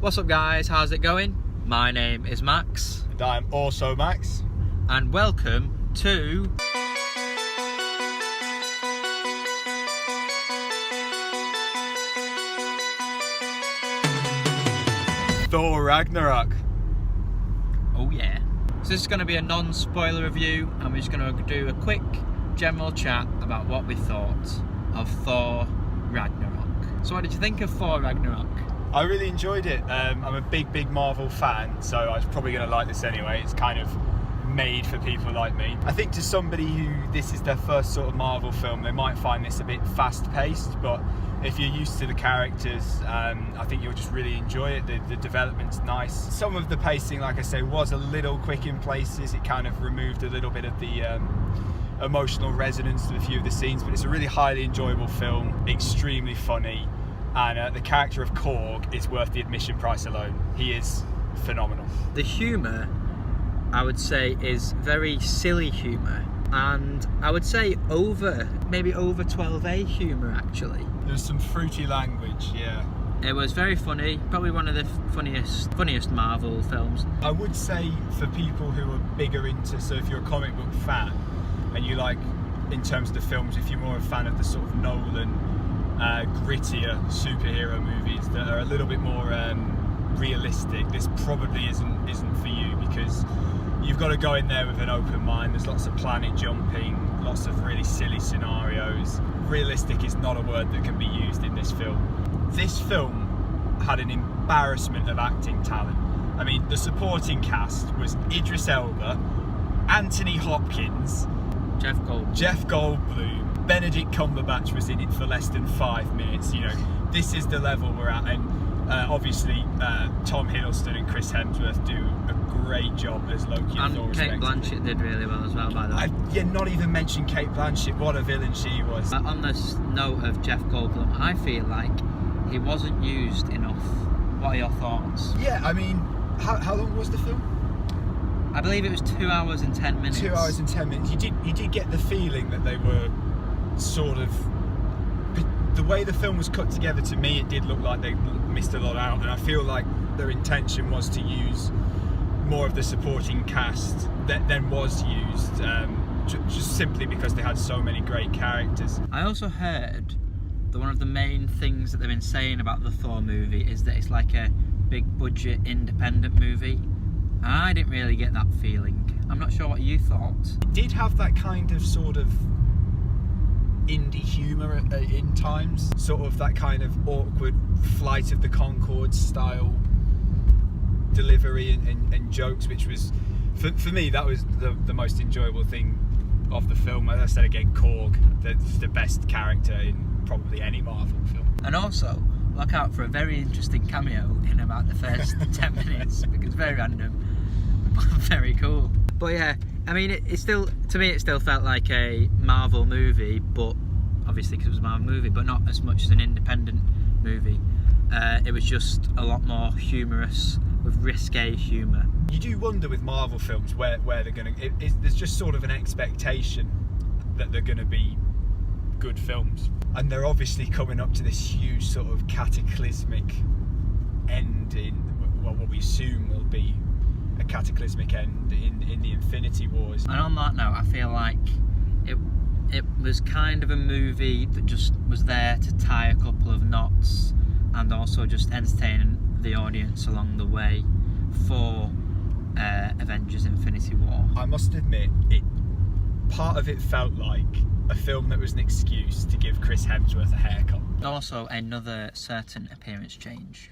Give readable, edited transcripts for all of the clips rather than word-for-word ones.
What's up guys, how's it going? My name is Max. And I'm also Max. And welcome to... Thor Ragnarok. Oh yeah. So this is going to be a non-spoiler review and we're just going to do a quick general chat about what we thought of Thor Ragnarok. So what did you think of Thor Ragnarok? I really enjoyed it. I'm a big Marvel fan, so I was probably going to like this anyway. It's kind of made for people like me. I think to somebody who this is their first sort of Marvel film, they might find this a bit fast-paced, but if you're used to the characters, I think you'll just really enjoy it. The development's nice. Some of the pacing, like I say, was a little quick in places. It kind of removed a little bit of the emotional resonance to a few of the scenes, but it's a really highly enjoyable film, extremely funny, and the character of Korg is worth the admission price alone. He is phenomenal. The humour, I would say, is very silly humour, and I would say maybe over 12A humour actually. There's some fruity language, yeah. It was very funny, probably one of the funniest Marvel films. I would say for people who are bigger into, so if you're a comic book fan and you like, in terms of the films, if you're more a fan of the sort of Nolan, grittier superhero movies that are a little bit more realistic, this probably isn't for you, because you've got to go in there with an open mind. There's lots of planet jumping, lots of really silly scenarios. Realistic is not a word that can be used in this film. This film had an embarrassment of acting talent. I mean, the supporting cast was Idris Elba, Anthony Hopkins, Jeff Goldblum, Benedict Cumberbatch was in it for less than 5 minutes. You know, this is the level we're at, and obviously Tom Hiddleston and Chris Hemsworth do a great job as Loki and Thor. And Cate Blanchett did really well as well, by the way. Yeah, not even mention Cate Blanchett. What a villain she was. On this note of Jeff Goldblum, I feel like he wasn't used enough. What are your thoughts? Yeah, I mean, how long was the film? I believe it was 2 hours and 10 minutes. 2 hours and 10 minutes. You did get the feeling that they were sort of, the way the film was cut together, to me it did look like they missed a lot out, and I feel like their intention was to use more of the supporting cast than was used, just simply because they had so many great characters. I also heard that one of the main things that they've been saying about the Thor movie is that it's like a big budget independent movie. I didn't really get that feeling. I'm not sure what you thought. It did have that kind of sort of indie humour in times, sort of that kind of awkward Flight of the Conchords style delivery and jokes, which was, for me, that was the most enjoyable thing of the film. As I said again, Korg, the best character in probably any Marvel film. And also, look out for a very interesting cameo in about the first 10 minutes, because it's very random, but very cool. But yeah, I mean, it still, to me, it still felt like a Marvel movie, but obviously because it was a Marvel movie, but not as much as an independent movie. It was just a lot more humorous, with risque humour. You do wonder with Marvel films where they're going to... There's just sort of an expectation that they're going to be good films. And they're obviously coming up to this huge sort of cataclysmic end in, well, what we assume will be a cataclysmic end in the Infinity Wars. And on that note, I feel like it was kind of a movie that just was there to tie a couple of knots and also just entertain the audience along the way for Avengers Infinity War. I must admit, part of it felt like a film that was an excuse to give Chris Hemsworth a haircut. Also another certain appearance change,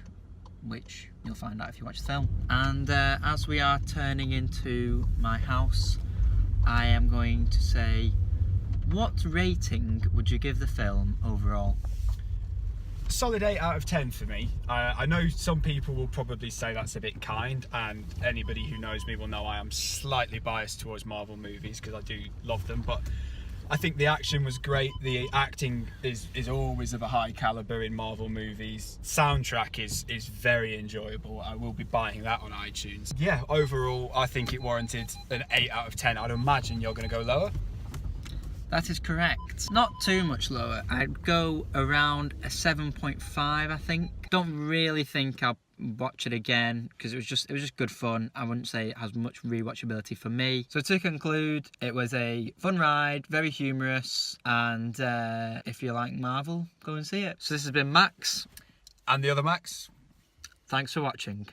which you'll find out if you watch the film. And as we are turning into my house, I am going to say, what rating would you give the film overall? Solid 8 out of 10 for me. I know some people will probably say that's a bit kind, and anybody who knows me will know I am slightly biased towards Marvel movies because I do love them, but I think the action was great. The acting is always of a high caliber in Marvel movies. Soundtrack is very enjoyable. I will be buying that on iTunes. Yeah, overall I think it warranted an 8 out of 10. I'd imagine you're going to go lower. That is correct. Not too much lower. I'd go around a 7.5, I think. Don't really think I'll watch it again because it was just good fun. I wouldn't say it has much rewatchability for me. So to conclude, it was a fun ride, very humorous, and if you like Marvel, go and see it. So this has been Max. And the other Max. Thanks for watching.